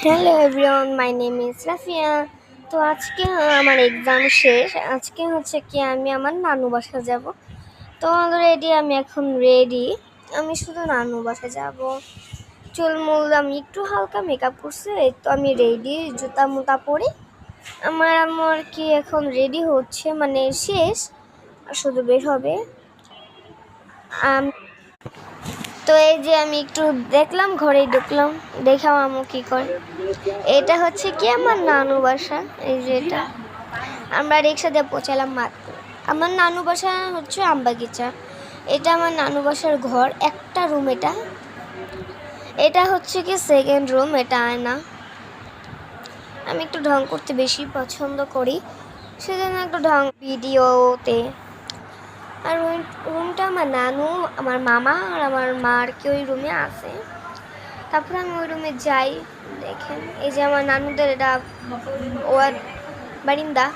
Hello everyone, my name is Rafia. তো আজকে আমার এক্সাম শেষ। আজকে হচ্ছে কি আমি আমার নানু বাসা যাব। তো অলরেডি আমি এখন রেডি। আমি শুধু নানু বাসা যাব। চুলমুল আমি একটু হালকা মেকআপ করছি, এই তো আমি রেডি, জুতা মুতা পরে আমার আম্মু আর কি এখন রেডি হচ্ছে, মানে শেষ, আর শুধু বের হবে। তো এই যে আমি একটু দেখলাম, ঘরেই ঢুকলাম, দেখাও আম্মু কি করে। এটা হচ্ছে কি আমার নানু বাসা। এই যে এটা আমরা রিক্সা দিয়ে পৌঁছালাম মাত্র। আমার নানু বাসা হচ্ছে আমবাগিচা। এটা আমার নানু বাসার ঘর, একটা রুম। এটা এটা হচ্ছে কি সেকেন্ড রুম, এটা আয়না। আমি একটু ঢং করতে বেশি পছন্দ করি, সেজন্য একটু ঢং ভিডিওতে। আর রুমটা আমার নানু, আমার মামা আর আমার মার কি ওই রুমে আছে। তারপরে আমি ওই রুমে যাই। দেখেন এই যে আমার নানুদের এটা ওয়ার বারিন্দা।